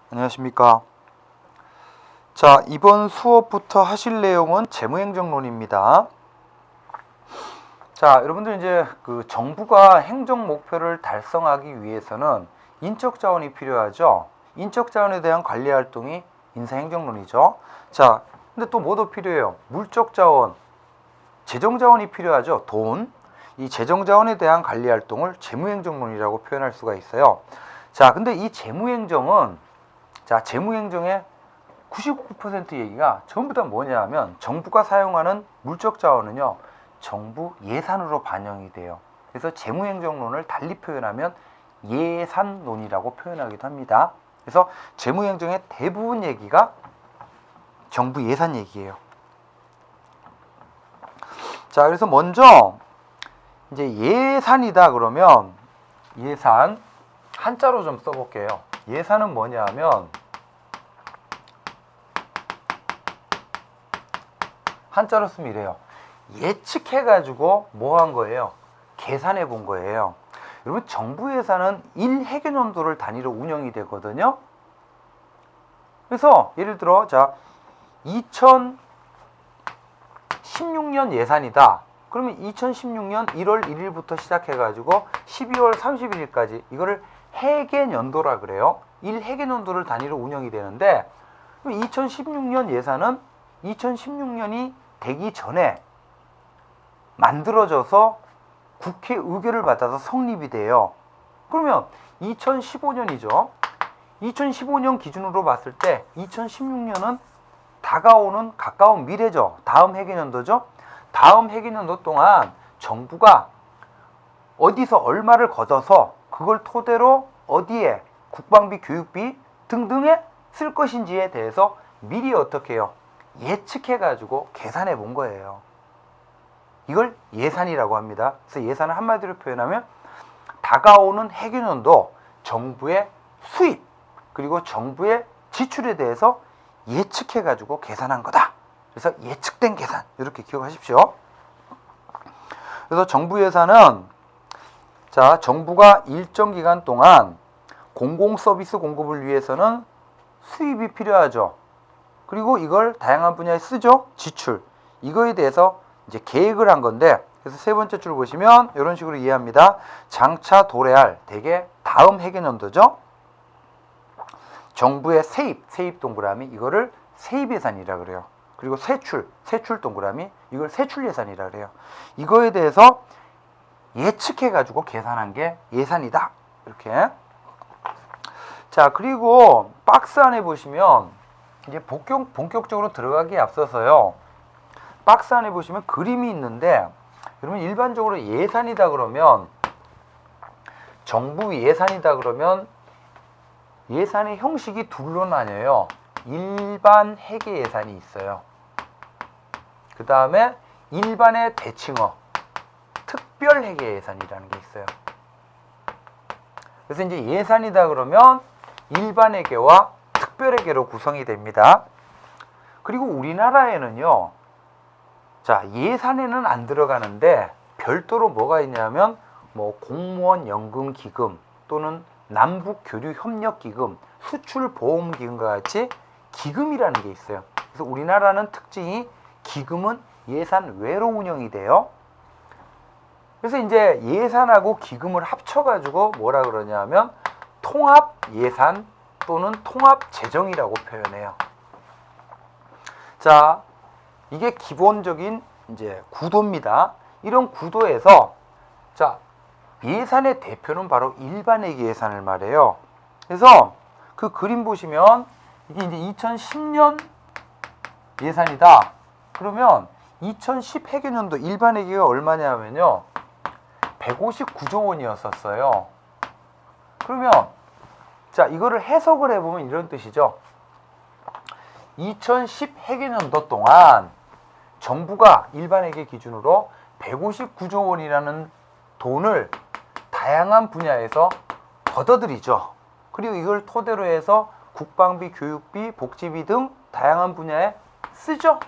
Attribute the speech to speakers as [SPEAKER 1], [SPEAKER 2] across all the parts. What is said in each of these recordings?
[SPEAKER 1] 안녕하십니까. 자, 이번 수업부터 하실 내용은 재무행정론입니다. 자, 여러분들 이제 정부가 행정 목표를 달성하기 위해서는 인적 자원이 필요하죠. 인적 자원에 대한 관리 활동이 인사행정론이죠. 자, 근데 또 뭐도 필요해요? 물적 자원, 재정 자원이 필요하죠. 돈. 이 재정 자원에 대한 관리 활동을 재무행정론이라고 표현할 수가 있어요. 자, 근데 이 재무행정은 재무행정의 99% 얘기가 전부 다 뭐냐 하면 정부가 사용하는 물적 자원은요, 정부 예산으로 반영이 돼요. 그래서 재무행정론을 달리 표현하면 예산론이라고 표현하기도 합니다. 그래서 재무행정의 대부분 얘기가 정부 예산 얘기예요. 자, 그래서 먼저 이제 예산이다 그러면 예산 한자로 좀 써볼게요. 예산은 뭐냐 하면 한자로 쓰면 이래요. 예측해가지고 뭐 한 거예요? 계산해 본 거예요. 여러분, 정부 예산은 1회계년도를 단위로 운영이 되거든요. 그래서 예를 들어 2016년 예산이다. 그러면 2016년 1월 1일부터 시작해가지고 12월 31일까지 이거를 회계년도라 그래요. 1회계년도를 단위로 운영이 되는데 2016년 예산은 2016년이 되기 전에 만들어져서 국회 의결을 받아서 성립이 돼요. 그러면 2015년이죠. 2015년 기준으로 봤을 때 2016년은 다가오는 가까운 미래죠. 다음 회계년도죠. 다음 회계년도 동안 정부가 어디서 얼마를 걷어서 그걸 토대로 어디에 국방비, 교육비 등등에 쓸 것인지에 대해서 미리 어떻게 해요? 예측해가지고 계산해 본 거예요. 이걸 예산이라고 합니다. 그래서 예산을 한마디로 표현하면 다가오는 회계년도 정부의 수입 그리고 정부의 지출에 대해서 예측해가지고 계산한 거다. 그래서 예측된 계산 이렇게 기억하십시오. 그래서 정부 예산은 정부가 일정 기간 동안 공공 서비스 공급을 위해서는 수입이 필요하죠. 그리고 이걸 다양한 분야에 쓰죠. 지출. 이거에 대해서 이제 계획을 한 건데, 그래서 세 번째 줄 보시면 이런 식으로 이해합니다. 장차 도래할 대개 다음 회계년도죠. 정부의 세입 동그라미 이거를 세입 예산이라 그래요. 그리고 세출 동그라미 이걸 세출 예산이라 그래요. 이거에 대해서 예측해 가지고 계산한 게 예산이다. 이렇게. 자, 그리고 박스 안에 보시면 이제 본격적으로 들어가기에 앞서서요. 박스 안에 보시면 그림이 있는데, 여러분 일반적으로 예산이다 그러면 정부 예산이다 그러면 예산의 형식이 둘로 나뉘어요. 일반 회계 예산이 있어요. 그 다음에 일반의 대칭어 특별 회계 예산이라는 게 있어요. 그래서 이제 예산이다 그러면 일반 회계와 특별 회계로 구성이 됩니다. 그리고 우리나라에는요, 예산에는 안 들어가는데 별도로 뭐가 있냐면 공무원 연금 기금 또는 남북 교류 협력 기금, 수출 보험 기금과 같이 기금이라는 게 있어요. 그래서 우리나라는 특징이 기금은 예산 외로 운영이 돼요. 그래서 이제 예산하고 기금을 합쳐가지고 뭐라 그러냐면 통합 예산 또는 통합 재정이라고 표현해요. 자, 이게 기본적인 이제 구도입니다. 이런 구도에서 예산의 대표는 바로 일반회계 예산을 말해요. 그래서 그 그림 보시면 이게 이제 2010년 예산이다. 그러면 2010 회계년도 일반회계가 얼마냐면요, 159조 원이었었어요. 그러면 이거를 해석을 해보면 이런 뜻이죠. 2010 회계년도 동안 정부가 일반회계 기준으로 159조 원이라는 돈을 다양한 분야에서 걷어들이죠. 그리고 이걸 토대로 해서 국방비, 교육비, 복지비 등 다양한 분야에 쓰죠.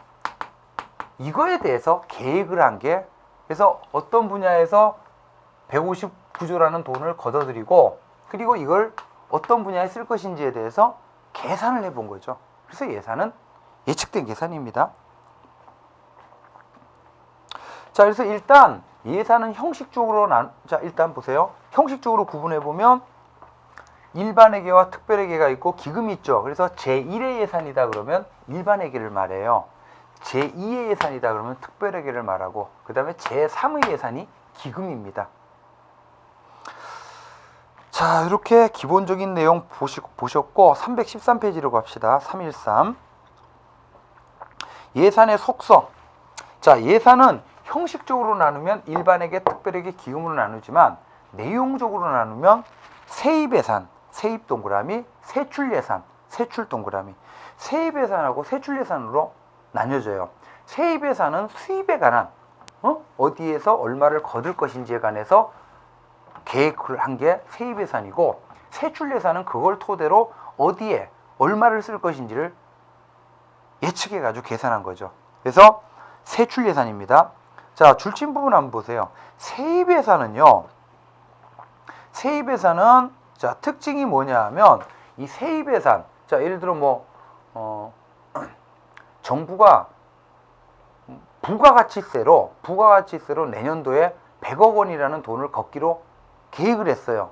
[SPEAKER 1] 이거에 대해서 계획을 한 게, 그래서 어떤 분야에서 159조라는 돈을 걷어들이고 그리고 이걸 어떤 분야에 쓸 것인지에 대해서 계산을 해본 거죠. 그래서 예산은 예측된 계산입니다. 자, 그래서 일단 예산은 형식적으로 자, 일단 보세요. 형식적으로 구분해 보면 일반회계와 특별회계가 있고 기금이 있죠. 그래서 제1의 예산이다 그러면 일반회계를 말해요. 제2의 예산이다 그러면 특별회계를 말하고, 그 다음에 제3의 예산이 기금입니다. 자, 이렇게 기본적인 내용 보셨고 313페이지로 갑시다. 313. 예산의 속성. 자, 예산은 형식적으로 나누면 일반회계, 특별회계, 기금으로 나누지만 내용적으로 나누면 세입예산, 세입 동그라미, 세출예산, 세출 동그라미. 세입예산하고 세출예산으로 나뉘어져요. 세입예산은 수입에 관한 어디에서 얼마를 거둘 것인지에 관해서 계획을 한 게 세입예산이고, 세출예산은 그걸 토대로 어디에 얼마를 쓸 것인지를 예측해가지고 계산한 거죠. 그래서 세출예산입니다. 자, 줄침 부분 한번 보세요. 세입예산은요. 세입예산은 자, 특징이 뭐냐 하면 이 세입예산, 자, 예를 들어 정부가 부가가치세로 내년도에 100억 원이라는 돈을 걷기로 계획을 했어요.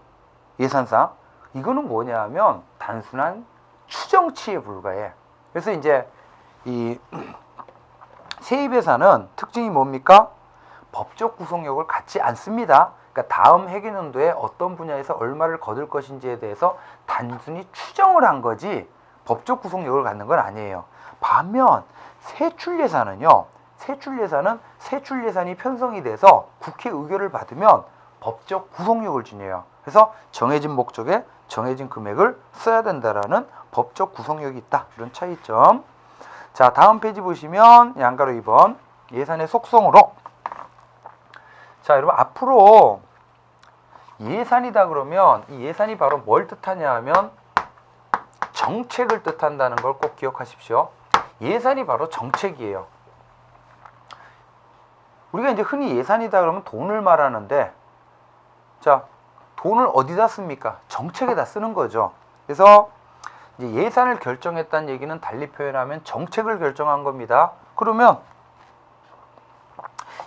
[SPEAKER 1] 예산상. 이거는 뭐냐 하면 단순한 추정치에 불과해. 그래서 이제 이 세입예산은 특징이 뭡니까? 법적 구속력을 갖지 않습니다. 그러니까 다음 회계년도에 어떤 분야에서 얼마를 거둘 것인지에 대해서 단순히 추정을 한 거지 법적 구속력을 갖는 건 아니에요. 반면 세출예산은요. 세출예산이 편성이 돼서 국회 의결을 받으면 법적 구속력을 지녀요. 그래서 정해진 목적에 정해진 금액을 써야 된다라는 법적 구속력이 있다. 이런 차이점. 자, 다음 페이지 보시면 양가로 2번 예산의 속성으로. 자, 여러분 앞으로 예산이다 그러면 이 예산이 바로 뭘 뜻하냐 하면 정책을 뜻한다는 걸 꼭 기억하십시오. 예산이 바로 정책이에요. 우리가 이제 흔히 예산이다 그러면 돈을 말하는데, 자, 돈을 어디다 씁니까? 정책에다 쓰는 거죠. 그래서 이제 예산을 결정했다는 얘기는 달리 표현하면 정책을 결정한 겁니다. 그러면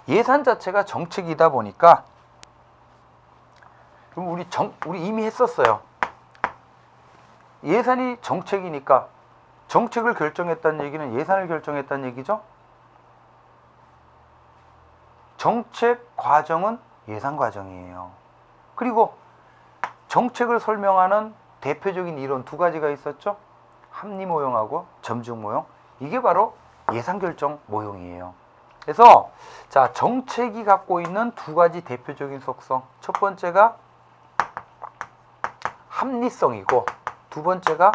[SPEAKER 1] 예산 자체가 정책이다 보니까, 그럼 우리 이미 했었어요. 예산이 정책이니까 정책을 결정했다는 얘기는 예산을 결정했다는 얘기죠. 정책 과정은 예산 과정이에요. 그리고 정책을 설명하는 대표적인 이론 두 가지가 있었죠. 합리 모형하고 점증 모형. 이게 바로 예산 결정 모형이에요. 그래서 자, 정책이 갖고 있는 두 가지 대표적인 속성. 첫 번째가 합리성이고 두 번째가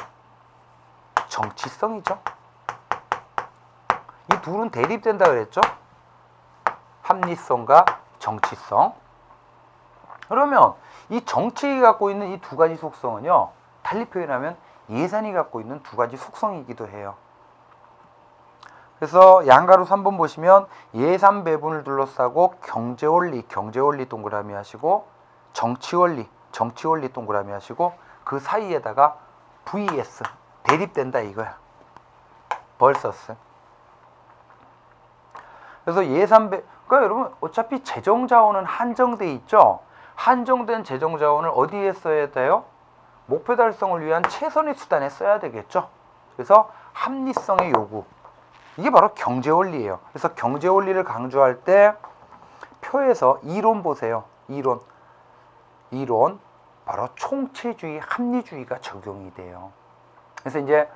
[SPEAKER 1] 정치성이죠. 이 둘은 대립된다 그랬죠. 합리성과 정치성. 그러면 이 정책이 갖고 있는 이 두 가지 속성은요, 달리 표현하면 예산이 갖고 있는 두 가지 속성이기도 해요. 그래서 양가로 3번 보시면 예산 배분을 둘러싸고 경제원리 동그라미 하시고 정치원리 동그라미 하시고 그 사이에다가 vs 대립된다 이거야. 벌서스. 그래서 그러니까 여러분 어차피 재정자원은 한정돼 있죠. 한정된 재정자원을 어디에 써야 돼요? 목표 달성을 위한 최선의 수단에 써야 되겠죠. 그래서 합리성의 요구. 이게 바로 경제원리예요. 그래서 경제원리를 강조할 때 표에서 이론 보세요. 이론 바로 총체주의, 합리주의가 적용이 돼요. 그래서 이제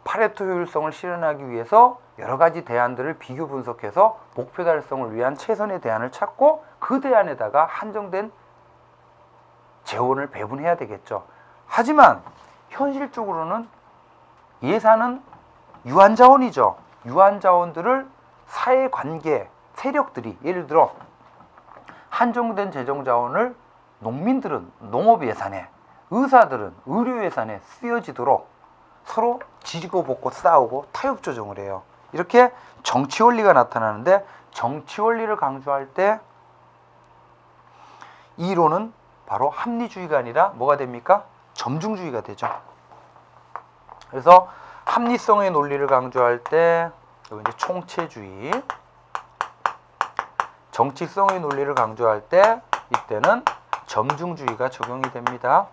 [SPEAKER 1] 파레토 효율성을 실현하기 위해서 여러 가지 대안들을 비교 분석해서 목표 달성을 위한 최선의 대안을 찾고 그 대안에다가 한정된 재원을 배분해야 되겠죠. 하지만 현실적으로는 예산은 유한자원이죠. 유한자원들을 사회관계 세력들이, 예를 들어 한정된 재정자원을 농민들은 농업 예산에, 의사들은 의료 예산에 쓰여지도록 서로 지지고 볶고 싸우고 타협 조정을 해요. 이렇게 정치 원리가 나타나는데, 정치 원리를 강조할 때 이론은 바로 합리주의가 아니라 뭐가 됩니까? 점중주의가 되죠. 그래서 합리성의 논리를 강조할 때 여기 이제 총체주의, 정치성의 논리를 강조할 때 이때는 점중주의가 적용이 됩니다.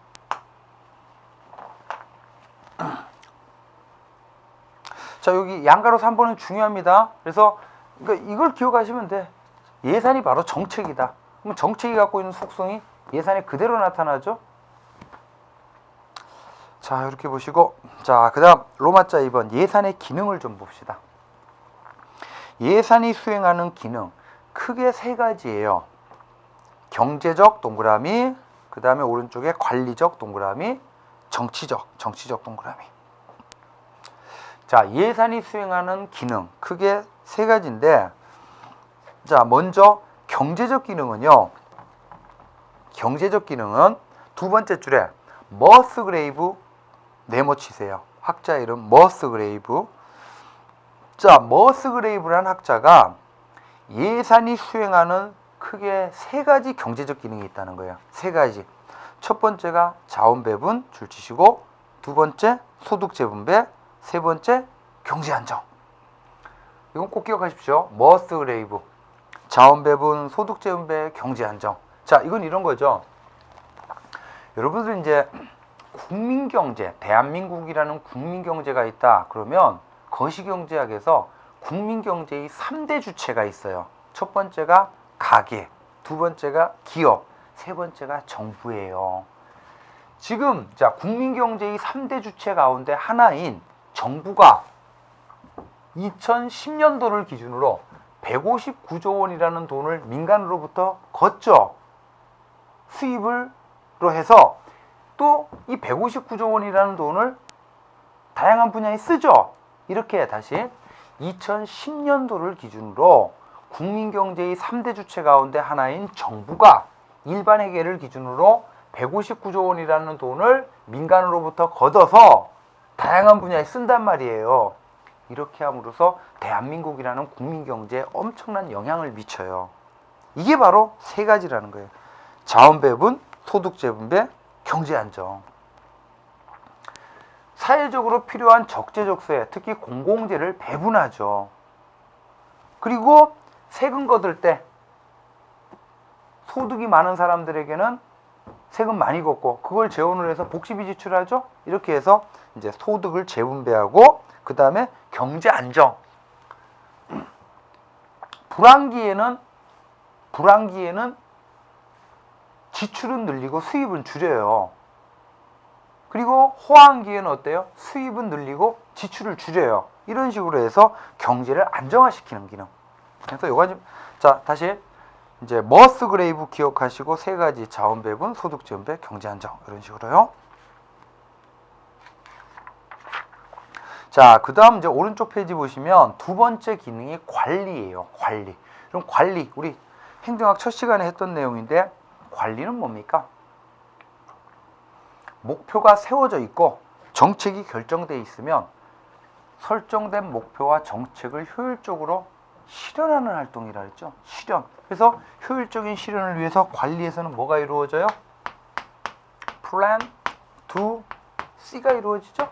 [SPEAKER 1] 자, 여기 양가로 3번은 중요합니다. 그래서 이걸 기억하시면 돼. 예산이 바로 정책이다. 그럼 정책이 갖고 있는 속성이 예산에 그대로 나타나죠. 자, 이렇게 보시고, 자, 그 다음 로마자 2번 예산의 기능을 좀 봅시다. 예산이 수행하는 기능 크게 세 가지예요. 경제적 동그라미, 그 다음에 오른쪽에 관리적 동그라미, 정치적 동그라미. 자, 예산이 수행하는 기능 크게 세 가지인데, 자, 먼저 경제적 기능은요. 경제적 기능은 두 번째 줄에 머스그레이브 네모치세요. 학자 이름 머스그레이브. 자, 머스그레이브라는 학자가 예산이 수행하는 크게 세 가지 경제적 기능이 있다는 거예요. 세 가지. 첫 번째가 자원 배분 줄 치시고, 두 번째 소득 재분배, 세 번째 경제 안정. 이건 꼭 기억하십시오. 머스그레이브. 자원 배분, 소득 재분배, 경제 안정. 자, 이건 이런 거죠. 여러분들 이제 국민 경제, 대한민국이라는 국민 경제가 있다. 그러면 거시경제학에서 국민 경제의 3대 주체가 있어요. 첫 번째가 가계, 두 번째가 기업, 세 번째가 정부예요. 지금 자, 국민 경제의 3대 주체 가운데 하나인 정부가 2010년도를 기준으로 159조 원이라는 돈을 민간으로부터 걷죠. 수입으로 해서 또 이 159조 원이라는 돈을 다양한 분야에 쓰죠. 이렇게 다시 2010년도를 기준으로 국민경제의 3대 주체 가운데 하나인 정부가 일반 회계를 기준으로 159조 원이라는 돈을 민간으로부터 걷어서 다양한 분야에 쓴단 말이에요. 이렇게 함으로써 대한민국이라는 국민경제에 엄청난 영향을 미쳐요. 이게 바로 세 가지라는 거예요. 자원배분, 소득재분배, 경제안정. 사회적으로 필요한 적재적소에 특히 공공재를 배분하죠. 그리고 세금 걷을 때 소득이 많은 사람들에게는 세금 많이 걷고 그걸 재원을 해서 복지비 지출하죠. 이렇게 해서 이제 소득을 재분배하고 그 다음에 경제 안정. 불황기에는 지출은 늘리고 수입은 줄여요. 그리고 호황기에는 어때요? 수입은 늘리고 지출을 줄여요. 이런 식으로 해서 경제를 안정화시키는 기능. 그래서 요거 자, 다시 이제 머스그레이브 기억하시고 세 가지 자원배분, 소득재분배, 경제안정 이런 식으로요. 자, 그 다음 이제 오른쪽 페이지 보시면 두 번째 기능이 관리예요. 관리. 그럼 관리, 우리 행정학 첫 시간에 했던 내용인데 관리는 뭡니까? 목표가 세워져 있고 정책이 결정되어 있으면 설정된 목표와 정책을 효율적으로 실현하는 활동이라 했죠. 실현. 그래서 효율적인 실현을 위해서 관리에서는 뭐가 이루어져요? Plan, Do, C가 이루어지죠.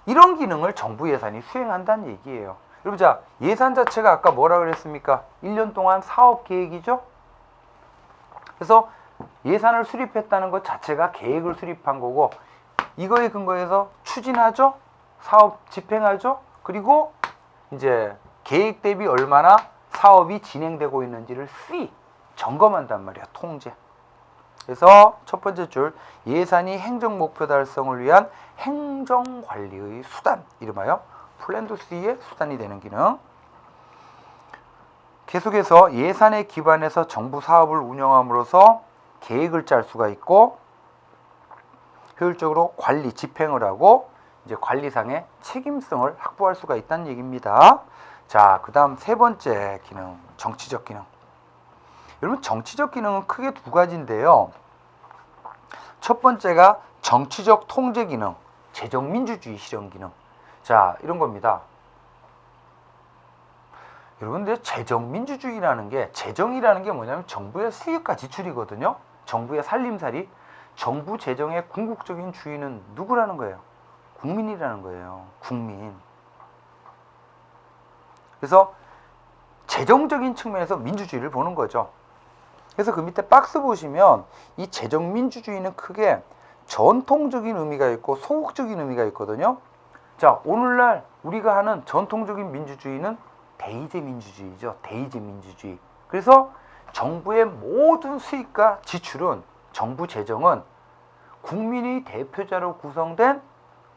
[SPEAKER 1] 이런 기능을 정부 예산이 수행한다는 얘기예요. 여러분, 자, 예산 자체가 아까 뭐라 그랬습니까? 1년 동안 사업 계획이죠. 그래서 예산을 수립했다는 것 자체가 계획을 수립한 거고 이거에 근거해서 추진하죠. 사업 집행하죠. 그리고 이제 계획 대비 얼마나 사업이 진행되고 있는지를 점검한단 말이야. 통제. 그래서 첫 번째 줄 예산이 행정 목표 달성을 위한 행정 관리의 수단, 이름하여 플랜 투 C의 수단이 되는 기능. 계속해서 예산에 기반해서 정부 사업을 운영함으로써 계획을 짤 수가 있고 효율적으로 관리 집행을 하고 이제 관리상의 책임성을 확보할 수가 있다는 얘기입니다. 자, 그 다음 세 번째 기능, 정치적 기능. 여러분, 정치적 기능은 크게 두 가지인데요. 첫 번째가 정치적 통제 기능, 재정민주주의 실현 기능. 자, 이런 겁니다. 여러분들, 재정민주주의라는 게, 재정이라는 게 뭐냐면 정부의 수입과 지출이거든요. 정부의 살림살이. 정부 재정의 궁극적인 주인은 누구라는 거예요? 국민이라는 거예요. 국민. 그래서 재정적인 측면에서 민주주의를 보는 거죠. 그래서 그 밑에 박스 보시면 이 재정민주주의는 크게 전통적인 의미가 있고 소극적인 의미가 있거든요. 자, 오늘날 우리가 하는 전통적인 민주주의는 대의제 민주주의죠. 대의제 민주주의. 그래서 정부의 모든 수익과 지출은, 정부 재정은 국민의 대표자로 구성된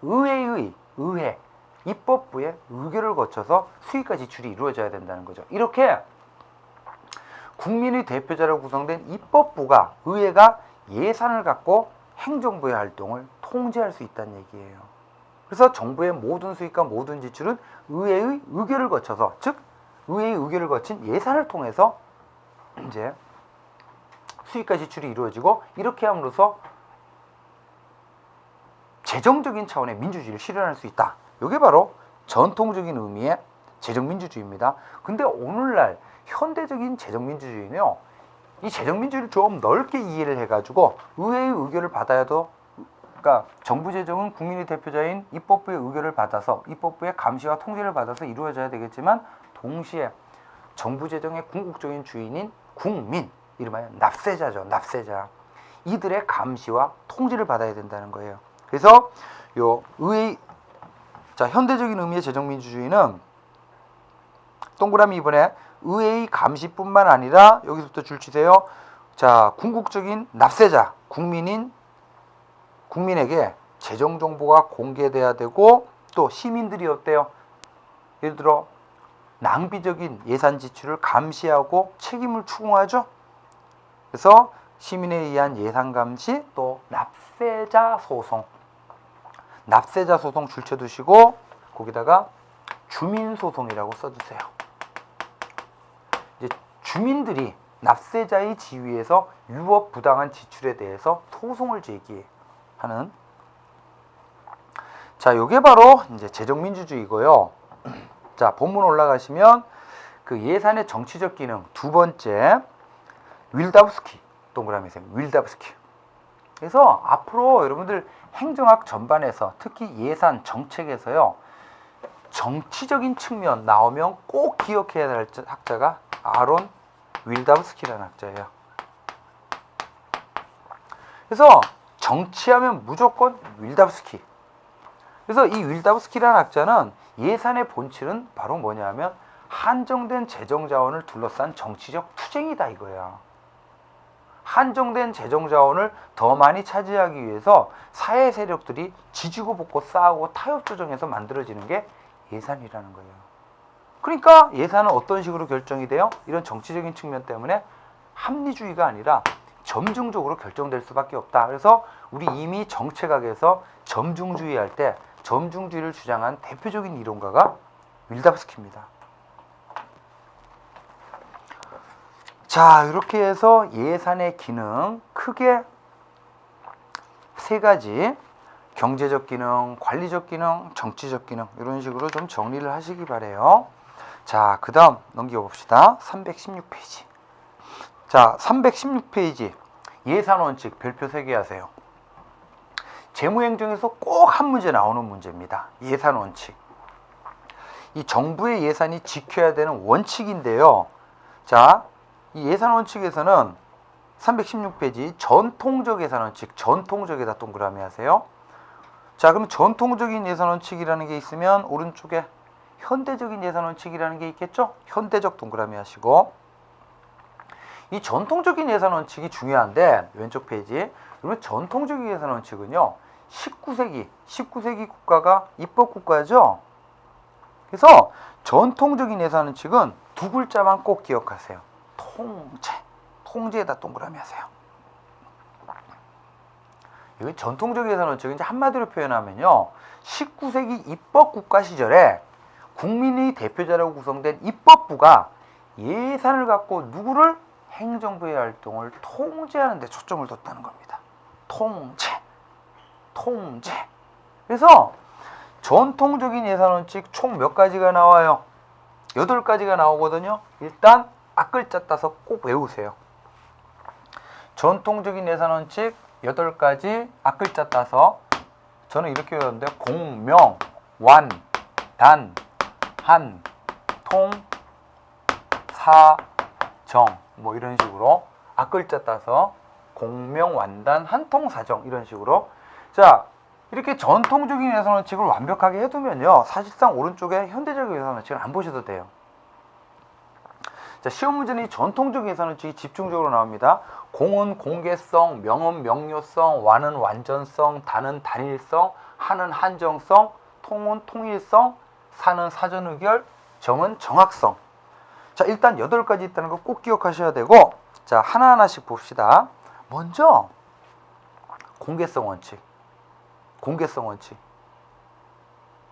[SPEAKER 1] 의회, 입법부의 의결을 거쳐서 수익과 지출이 이루어져야 된다는 거죠. 이렇게 국민의 대표자로 구성된 입법부가, 의회가 예산을 갖고 행정부의 활동을 통제할 수 있다는 얘기예요. 그래서 정부의 모든 수익과 모든 지출은 의회의 의결을 거쳐서, 즉 의회의 의결을 거친 예산을 통해서 이제 수익과 지출이 이루어지고, 이렇게 함으로써 재정적인 차원의 민주주의를 실현할 수 있다. 이게 바로 전통적인 의미의 재정민주주의입니다. 근데 오늘날 현대적인 재정민주주의는요, 이 재정민주주의를 좀 넓게 이해를 해가지고 의회의 의결을 받아야도, 그러니까 정부 재정은 국민의 대표자인 입법부의 의결을 받아서 입법부의 감시와 통제를 받아서 이루어져야 되겠지만, 동시에 정부 재정의 궁극적인 주인인 국민, 이름하여 납세자죠. 납세자. 이들의 감시와 통제를 받아야 된다는 거예요. 그래서 요 의회, 자, 현대적인 의미의 재정민주주의는 동그라미 2번에 의회의 감시뿐만 아니라, 여기서부터 줄 치세요. 자, 궁극적인 납세자, 국민에게 재정 정보가 공개돼야 되고, 또 시민들이 어때요? 예를 들어 낭비적인 예산 지출을 감시하고 책임을 추궁하죠. 그래서 시민에 의한 예산 감시, 또 납세자 소송. 납세자 소송 줄쳐 두시고 거기다가 주민 소송이라고 써주세요. 이제 주민들이 납세자의 지위에서 유법 부당한 지출에 대해서 소송을 제기하는, 자, 요게 바로 이제 재정민주주의고요. 자, 본문 올라가시면 그 예산의 정치적 기능 두 번째, 윌다우스키, 동그라미에서 윌다우스키. 그래서 앞으로 여러분들 행정학 전반에서, 특히 예산 정책에서요, 정치적인 측면 나오면 꼭 기억해야 할 학자가 아론 윌다우스키라는 학자예요. 그래서 정치하면 무조건 윌다우스키. 그래서 이 윌다우스키라는 학자는 예산의 본질은 바로 뭐냐면 한정된 재정 자원을 둘러싼 정치적 투쟁이다 이거야. 한정된 재정 자원을 더 많이 차지하기 위해서 사회 세력들이 지지고 볶고 싸우고 타협 조정해서 만들어지는 게 예산이라는 거예요. 그러니까 예산은 어떤 식으로 결정이 돼요? 이런 정치적인 측면 때문에 합리주의가 아니라 점중적으로 결정될 수밖에 없다. 그래서 우리 이미 정책학에서 점중주의 할 때 점중주의를 주장한 대표적인 이론가가 윌다우스키입니다. 자, 이렇게 해서 예산의 기능 크게 세 가지, 경제적 기능, 관리적 기능, 정치적 기능, 이런 식으로 좀 정리를 하시기 바래요. 자, 그 다음 넘겨봅시다. 316페이지. 자, 316페이지 예산 원칙 별표 3개 하세요. 재무행정에서 꼭 한 문제 나오는 문제입니다. 예산 원칙. 이 정부의 예산이 지켜야 되는 원칙인데요. 자, 이 예산 원칙에서는 316페이지 전통적 예산 원칙, 전통적에다 동그라미 하세요. 자, 그럼 전통적인 예산 원칙이라는 게 있으면 오른쪽에 현대적인 예산 원칙이라는 게 있겠죠? 현대적 동그라미 하시고, 이 전통적인 예산 원칙이 중요한데 왼쪽 페이지, 그러면 전통적인 예산 원칙은요, 19세기 국가가 입법 국가죠. 그래서 전통적인 예산 원칙은 두 글자만 꼭 기억하세요. 통제. 통제에다 동그라미 하세요. 이거 전통적 예산 원칙은 이제 한마디로 표현하면요, 19세기 입법 국가 시절에 국민의 대표자라고 구성된 입법부가 예산을 갖고 누구를? 행정부의 활동을 통제하는 데 초점을 뒀다는 겁니다. 통제. 그래서 전통적인 예산 원칙 총 몇 가지가 나와요? 8가지가 나오거든요. 일단 앞글자 따서 꼭 외우세요. 전통적인 예산 원칙 8가지 앞글자 따서 저는 이렇게 외웠는데 공, 명, 완, 단, 한, 통, 사, 정 뭐 이런 식으로 앞글자 따서 공명, 완단, 한통, 사정 이런 식으로. 자, 이렇게 전통적인 예산원칙을 완벽하게 해두면요, 사실상 오른쪽에 현대적인 예산원칙을 안 보셔도 돼요. 자, 시험 문제는 이 전통적인 예산원칙이 집중적으로 나옵니다. 공은 공개성, 명은 명료성, 완은 완전성, 단은 단일성, 한은 한정성, 통은 통일성, 사는 사전의결, 정은 정확성. 자, 일단 8가지 있다는 거 꼭 기억하셔야 되고, 자, 하나하나씩 봅시다. 먼저 공개성 원칙. 공개성 원칙.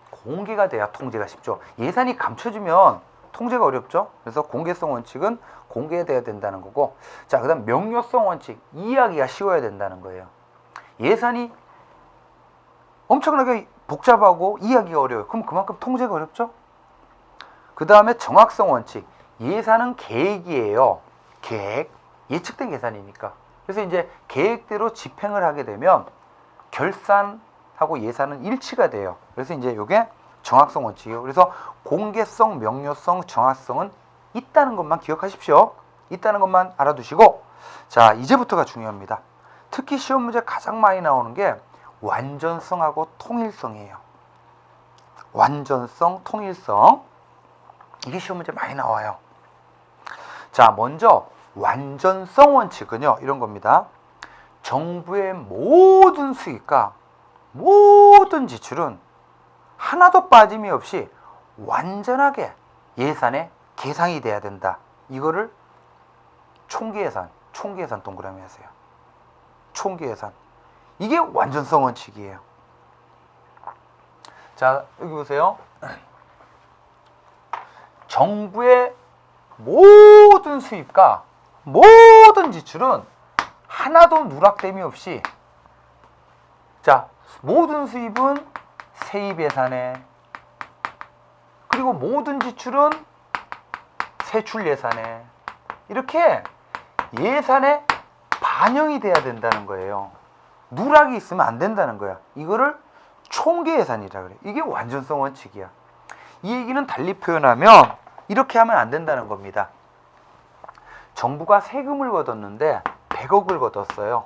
[SPEAKER 1] 공개가 돼야 통제가 쉽죠. 예산이 감춰지면 통제가 어렵죠. 그래서 공개성 원칙은 공개돼야 된다는 거고, 자, 그다음 명료성 원칙. 이해하기가 쉬워야 된다는 거예요. 예산이 엄청나게 복잡하고 이해하기가 어려워요. 그럼 그만큼 통제가 어렵죠. 그 다음에 정확성 원칙. 예산은 계획이에요. 계획. 예측된 계산이니까. 그래서 이제 계획대로 집행을 하게 되면 결산하고 예산은 일치가 돼요. 그래서 이제 이게 정확성 원칙이에요. 그래서 공개성, 명료성, 정확성은 있다는 것만 기억하십시오. 있다는 것만 알아두시고, 자, 이제부터가 중요합니다. 특히 시험 문제 가장 많이 나오는 게 완전성하고 통일성이에요. 완전성, 통일성. 이게 시험 문제 많이 나와요. 자, 먼저 완전성 원칙은요, 이런 겁니다. 정부의 모든 수익과 모든 지출은 하나도 빠짐이 없이 완전하게 예산에 계상이 돼야 된다. 이거를 총계예산 동그라미 하세요. 총계예산. 이게 완전성 원칙이에요. 자, 여기 보세요. 정부의 모든 수입과 모든 지출은 하나도 누락됨이 없이, 자, 모든 수입은 세입 예산에, 그리고 모든 지출은 세출 예산에, 이렇게 예산에 반영이 돼야 된다는 거예요. 누락이 있으면 안 된다는 거야. 이거를 총계 예산이라 그래. 이게 완전성 원칙이야. 이 얘기는 달리 표현하면 이렇게 하면 안 된다는 겁니다. 정부가 세금을 걷었는데 100억을 걷었어요.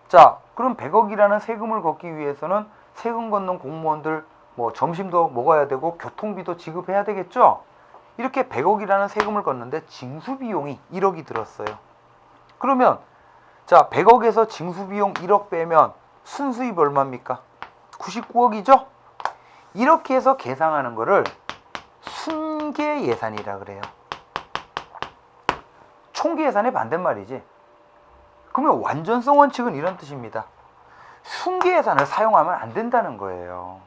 [SPEAKER 1] 자, 그럼 100억이라는 세금을 걷기 위해서는 세금 걷는 공무원들 뭐 점심도 먹어야 되고 교통비도 지급해야 되겠죠? 이렇게 100억이라는 세금을 걷는데 징수비용이 1억이 들었어요. 그러면 자, 100억에서 징수비용 1억 빼면 순수입 얼마입니까? 99억이죠? 이렇게 해서 계상하는 거를 순계 예산이라 그래요. 총계 예산의 반대말이지. 그러면 완전성 원칙은 이런 뜻입니다. 순계 예산을 사용하면 안 된다는 거예요.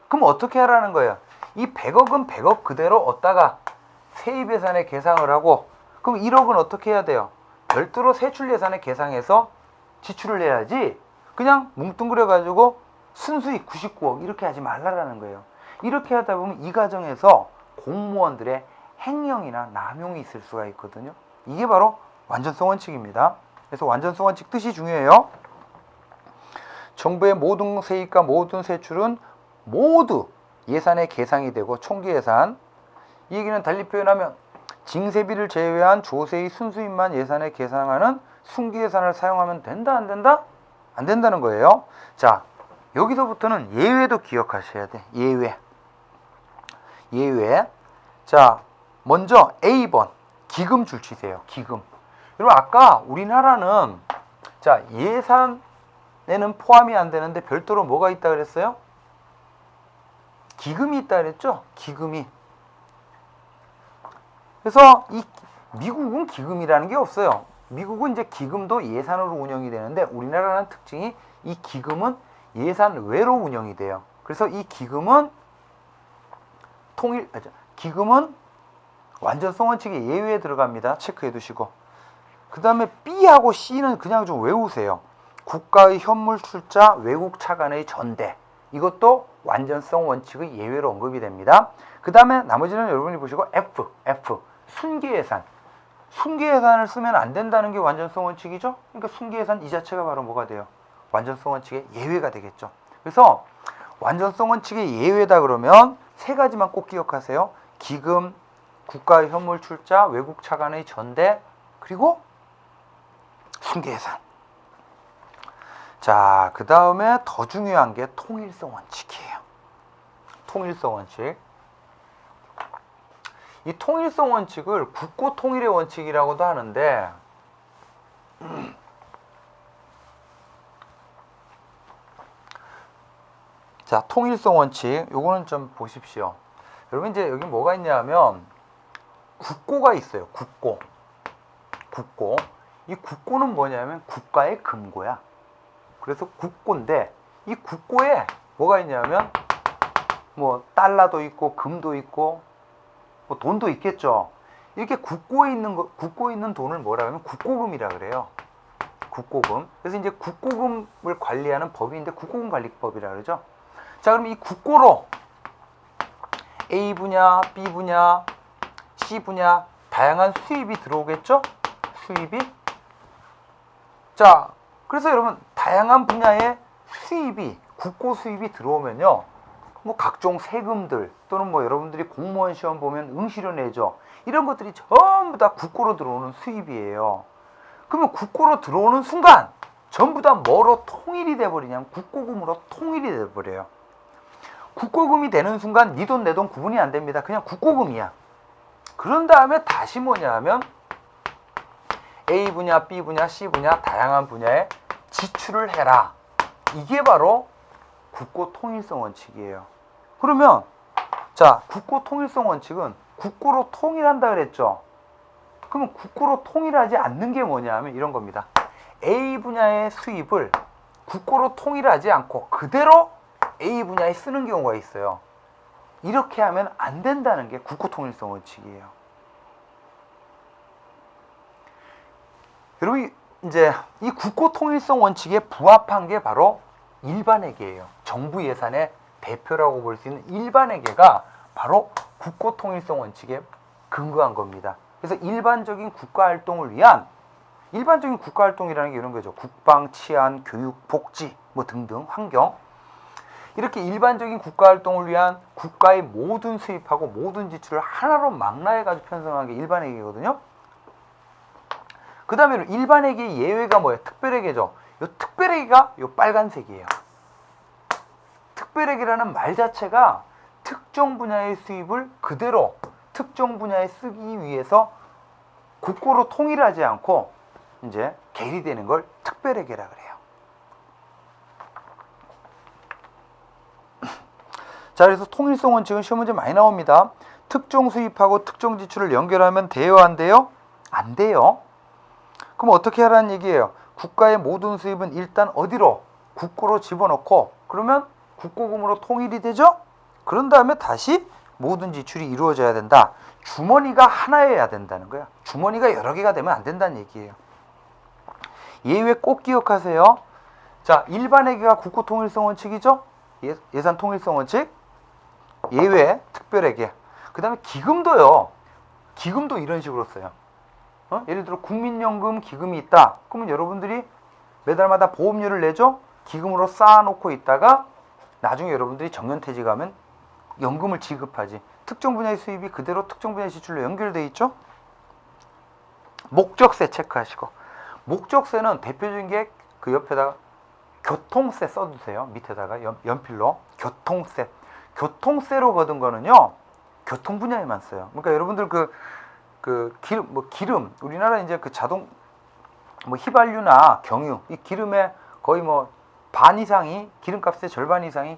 [SPEAKER 1] 그럼 어떻게 하라는 거예요? 이 100억은 100억 그대로 얻다가 세입 예산에 계상을 하고, 그럼 1억은 어떻게 해야 돼요? 별도로 세출 예산에 계상해서 지출을 해야지, 그냥 뭉뚱그려 가지고 순수익 99억 이렇게 하지 말라라는 거예요. 이렇게 하다 보면 이 과정에서 공무원들의 횡령이나 남용이 있을 수가 있거든요. 이게 바로 완전성 원칙입니다. 그래서 완전성 원칙 뜻이 중요해요. 정부의 모든 세입과 모든 세출은 모두 예산에 계상이 되고 총계 예산. 이 얘기는 달리 표현하면 징세비를 제외한 조세의 순수입만 예산에 계상하는 순계 예산을 사용하면 된다, 안 된다? 안 된다는 거예요. 자, 여기서부터는 예외도 기억하셔야 돼. 예외. 자, 먼저 A번 기금 줄치세요. 기금. 여러분, 아까 우리나라는 자, 예산에는 포함이 안 되는데 별도로 뭐가 있다 그랬어요? 기금이 있다 그랬죠? 기금이. 그래서 이 미국은 기금이라는 게 없어요. 미국은 이제 기금도 예산으로 운영이 되는데 우리나라는 특징이 이 기금은 예산 외로 운영이 돼요. 그래서 이 기금은 기금은 완전성 원칙의 예외에 들어갑니다. 체크해 두시고. 그 다음에 B하고 C는 그냥 좀 외우세요. 국가의 현물 출자, 외국 차관의 전대. 이것도 완전성 원칙의 예외로 언급이 됩니다. 그 다음에 나머지는 여러분이 보시고 F, 순계 예산. 순기예산을 쓰면 안 된다는 게 완전성 원칙이죠. 그러니까 순기예산 이 자체가 바로 뭐가 돼요? 완전성 원칙의 예외가 되겠죠. 그래서 완전성 원칙의 예외다 그러면 세 가지만 꼭 기억하세요. 기금, 국가의 현물 출자, 외국 차관의 전대, 그리고 순기예산. 자, 그 다음에 더 중요한 게 통일성 원칙이에요. 통일성 원칙. 이 통일성 원칙을 국고 통일의 원칙이라고도 하는데, 자, 통일성 원칙, 요거는 좀 보십시오. 여러분, 이제 여기 뭐가 있냐면 국고가 있어요. 국고. 이 국고는 뭐냐면 국가의 금고야. 그래서 국고인데, 이 국고에 뭐가 있냐면 뭐 달러도 있고 금도 있고 뭐 돈도 있겠죠. 이렇게 국고에 있는 돈을 뭐라 하면 국고금이라 그래요. 국고금. 그래서 이제 국고금을 관리하는 법인데 국고금 관리법이라 그러죠. 자, 그럼 이 국고로 A 분야, B 분야, C 분야 다양한 수입이 들어오겠죠? 수입이. 자, 그래서 여러분 다양한 분야의 수입이, 국고 수입이 들어오면요, 뭐 각종 세금들 또는 뭐 여러분들이 공무원 시험 보면 응시료 내죠. 이런 것들이 전부 다 국고로 들어오는 수입이에요. 그러면 국고로 들어오는 순간 전부 다 뭐로 통일이 돼버리냐면 국고금으로 통일이 돼버려요. 국고금이 되는 순간 네 돈 내 돈 구분이 안 됩니다. 그냥 국고금이야. 그런 다음에 다시 뭐냐 하면 A 분야, B 분야, C 분야 다양한 분야에 지출을 해라. 이게 바로 국고 통일성 원칙이에요. 그러면 자, 국고 통일성 원칙은 국고로 통일한다 그랬죠. 그러면 국고로 통일하지 않는 게 뭐냐 하면 이런 겁니다. A 분야의 수입을 국고로 통일하지 않고 그대로 A 분야에 쓰는 경우가 있어요. 이렇게 하면 안 된다는 게 국고 통일성 원칙이에요. 여러분, 이제 이 국고 통일성 원칙에 부합한 게 바로 일반회계예요. 정부 예산의 대표라고 볼 수 있는 일반회계가 바로 국고 통일성 원칙에 근거한 겁니다. 그래서 일반적인 국가활동을 위한, 일반적인 국가활동이라는 게 이런 거죠. 국방, 치안, 교육, 복지 뭐 등등, 환경, 이렇게 일반적인 국가활동을 위한 국가의 모든 수입하고 모든 지출을 하나로 망라해가지고 편성한 게 일반회계거든요. 그 다음에 일반회계 예외가 뭐예요? 특별회계죠. 이 특별회계가 이 빨간색이에요. 특별회계라는 말 자체가 특정 분야의 수입을 그대로 특정 분야에 쓰기 위해서 국고로 통일하지 않고 이제 계리되는 걸 특별회계라 그래요. 자, 그래서 통일성 원칙은 시험 문제 많이 나옵니다. 특정 수입하고 특정 지출을 연결하면 돼요, 안 돼요? 안 돼요. 그럼 어떻게 하라는 얘기예요? 국가의 모든 수입은 일단 어디로? 국고로 집어넣고, 그러면 국고금으로 통일이 되죠? 그런 다음에 다시 모든 지출이 이루어져야 된다. 주머니가 하나여야 된다는 거야. 주머니가 여러 개가 되면 안 된다는 얘기예요. 예외 꼭 기억하세요. 자, 일반회계가 국고 통일성 원칙이죠? 예산 통일성 원칙. 예외, 특별회계. 그 다음에 기금도요. 기금도 이런 식으로 써요. 예를 들어 국민연금 기금이 있다. 그러면 여러분들이 매달마다 보험료를 내죠. 기금으로 쌓아놓고 있다가 나중에 여러분들이 정년퇴직하면 연금을 지급하지. 특정 분야의 수입이 그대로 특정 분야의 지출로 연결되어 있죠. 목적세 체크하시고, 목적세는 대표적인 게 그 옆에다가 교통세 써두세요. 밑에다가 연필로 교통세. 교통세로 거둔 거는요, 교통 분야에만 써요. 그러니까 여러분들 기름, 우리나라 이제 그 자동, 휘발유나 경유, 이 기름의 거의 반 이상이, 기름값의 절반 이상이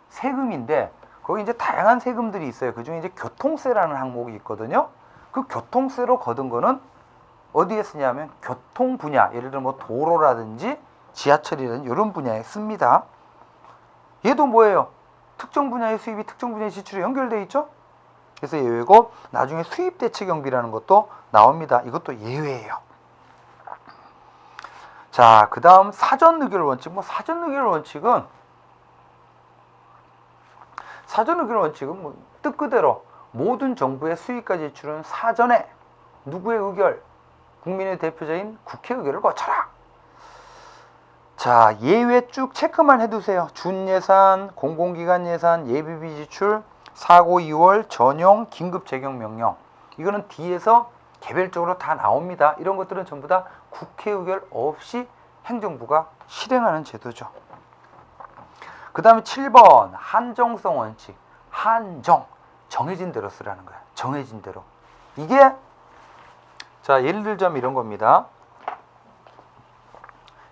[SPEAKER 1] 세금인데, 거기 이제 다양한 세금들이 있어요. 그 중에 이제 교통세라는 항목이 있거든요. 그 교통세로 거둔 거는 어디에 쓰냐면 교통 분야, 예를 들어 도로라든지 지하철이라든지 이런 분야에 씁니다. 얘도 뭐예요? 특정 분야의 수입이 특정 분야의 지출에 연결되어 있죠? 그래서 예외고, 나중에 수입 대체 경비라는 것도 나옵니다. 이것도 예외예요. 자, 그 다음 사전 의결 원칙. 사전 의결 원칙은 뜻 그대로 모든 정부의 수입과 지출은 사전에 누구의 의결? 국민의 대표자인 국회 의결을 거쳐라. 자, 예외 쭉 체크만 해두세요. 준예산, 공공기관 예산, 예비비 지출, 사고 2월, 전용, 긴급 재경 명령. 이거는 뒤에서 개별적으로 다 나옵니다. 이런 것들은 전부 다 국회 의결 없이 행정부가 실행하는 제도죠. 그 다음에 7번 한정성 원칙. 한정, 정해진 대로 쓰라는 거야. 정해진 대로. 이게 자, 예를 들자면 이런 겁니다.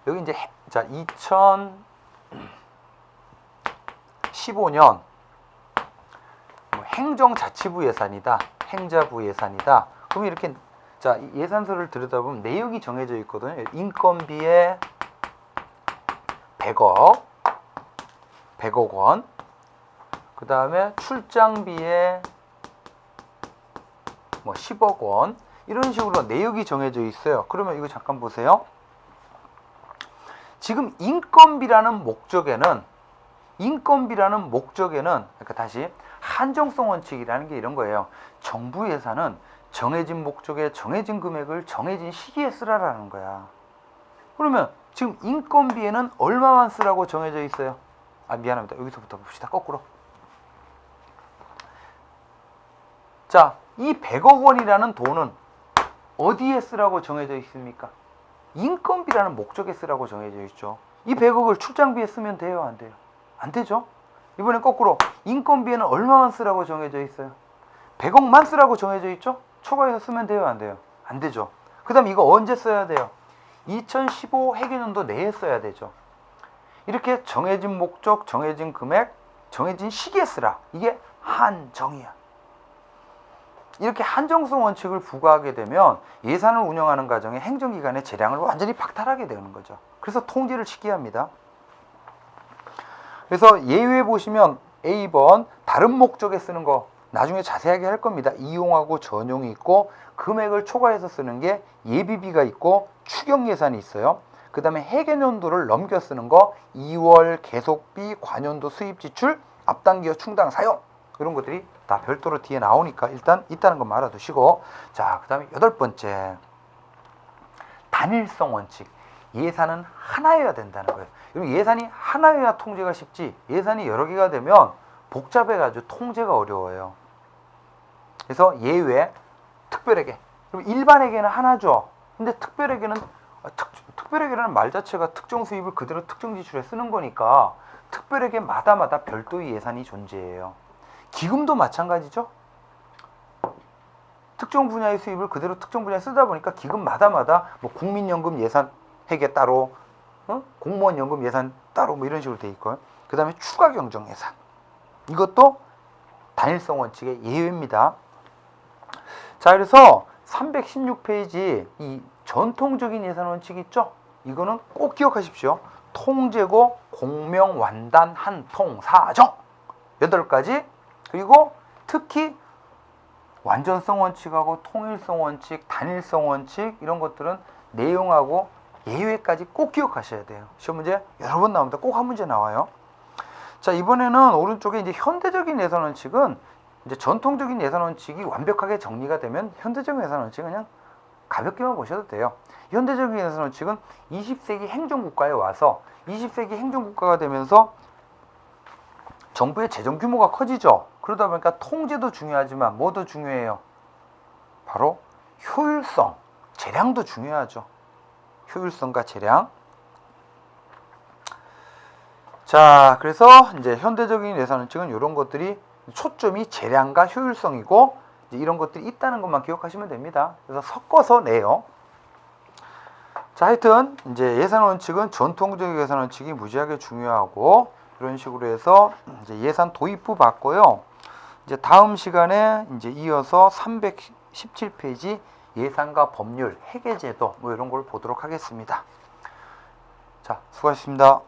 [SPEAKER 1] 여기 이제 자, 2015년 뭐 행정자치부 예산이다. 행자부 예산이다. 그럼 이렇게 자, 예산서를 들여다보면 내역이 정해져 있거든요. 인건비에 100억 원. 그 다음에 출장비에 뭐 10억 원. 이런 식으로 내역이 정해져 있어요. 그러면 이거 잠깐 보세요. 지금 인건비라는 목적에는 그러니까 다시 한정성 원칙이라는 게 이런 거예요. 정부 예산은 정해진 목적에 정해진 금액을 정해진 시기에 쓰라라는 거야. 그러면 지금 인건비에는 얼마만 쓰라고 정해져 있어요? 아, 미안합니다. 여기서부터 봅시다. 거꾸로. 자, 이 100억 원이라는 돈은 어디에 쓰라고 정해져 있습니까? 인건비라는 목적에 쓰라고 정해져 있죠. 이 100억을 출장비에 쓰면 돼요, 안 돼요? 안 되죠? 이번엔 거꾸로 인건비에는 얼마만 쓰라고 정해져 있어요? 100억만 쓰라고 정해져 있죠? 초과해서 쓰면 돼요, 안 돼요? 안 되죠. 그 다음 이거 언제 써야 돼요? 2015 회계년도 내에 써야 되죠. 이렇게 정해진 목적, 정해진 금액, 정해진 시기에 쓰라. 이게 한정이야. 이렇게 한정성 원칙을 부과하게 되면 예산을 운영하는 과정에 행정기관의 재량을 완전히 박탈하게 되는 거죠. 그래서 통제를 쉽게 합니다. 그래서 예외 보시면 A번 다른 목적에 쓰는 거 나중에 자세하게 할 겁니다. 이용하고 전용이 있고 금액을 초과해서 쓰는 게 예비비가 있고 추경 예산이 있어요. 그 다음에 해계년도를 넘겨 쓰는 거 2월 계속비, 관연도 수입 지출, 앞당기어 충당 사용 이런 것들이 다 별도로 뒤에 나오니까 일단 있다는 것만 알아두시고, 자, 그 다음에 8번째 단일성 원칙. 예산은 하나여야 된다는 거예요. 그리고 예산이 하나여야 통제가 쉽지, 예산이 여러 개가 되면 복잡해가지고 통제가 어려워요. 그래서 예외, 특별회계. 그럼 일반회계는 하나죠. 근데 특별회계라는 말 자체가 특정 수입을 그대로 특정 지출에 쓰는 거니까 특별회계마다 별도의 예산이 존재해요. 기금도 마찬가지죠. 특정 분야의 수입을 그대로 특정 분야에 쓰다 보니까 기금마다 뭐 국민연금 예산 회계 따로, 공무원 연금 예산 따로 뭐 이런 식으로 돼 있고요. 그 다음에 추가 경정 예산. 이것도 단일성 원칙의 예외입니다. 자, 그래서 316페이지 이 전통적인 예산 원칙 있죠? 이거는 꼭 기억하십시오. 통제고 공명 완단 한통 사정 8가지. 그리고 특히 완전성 원칙하고 통일성 원칙, 단일성 원칙 이런 것들은 내용하고 예외까지 꼭 기억하셔야 돼요. 시험 문제 여러 번 나옵니다. 꼭 한 문제 나와요. 자, 이번에는 오른쪽에 이제 현대적인 예산 원칙은 이제 전통적인 예산 원칙이 완벽하게 정리가 되면 현대적인 예산 원칙은 그냥 가볍게만 보셔도 돼요. 현대적인 예산 원칙은 20세기 행정국가에 와서 20세기 행정국가가 되면서 정부의 재정 규모가 커지죠. 그러다 보니까 통제도 중요하지만 뭐도 중요해요? 바로 효율성, 재량도 중요하죠. 효율성과 재량. 자, 그래서 이제 현대적인 예산 원칙은 이런 것들이 초점이 재량과 효율성이고 이제 이런 것들이 있다는 것만 기억하시면 됩니다. 그래서 섞어서 내요. 자, 하여튼 이제 예산 원칙은 전통적인 예산 원칙이 무지하게 중요하고 이런 식으로 해서 이제 예산 도입부 봤고요. 이제 다음 시간에 이제 이어서 317페이지 예산과 법률, 회계제도 뭐 이런 걸 보도록 하겠습니다. 자, 수고하셨습니다.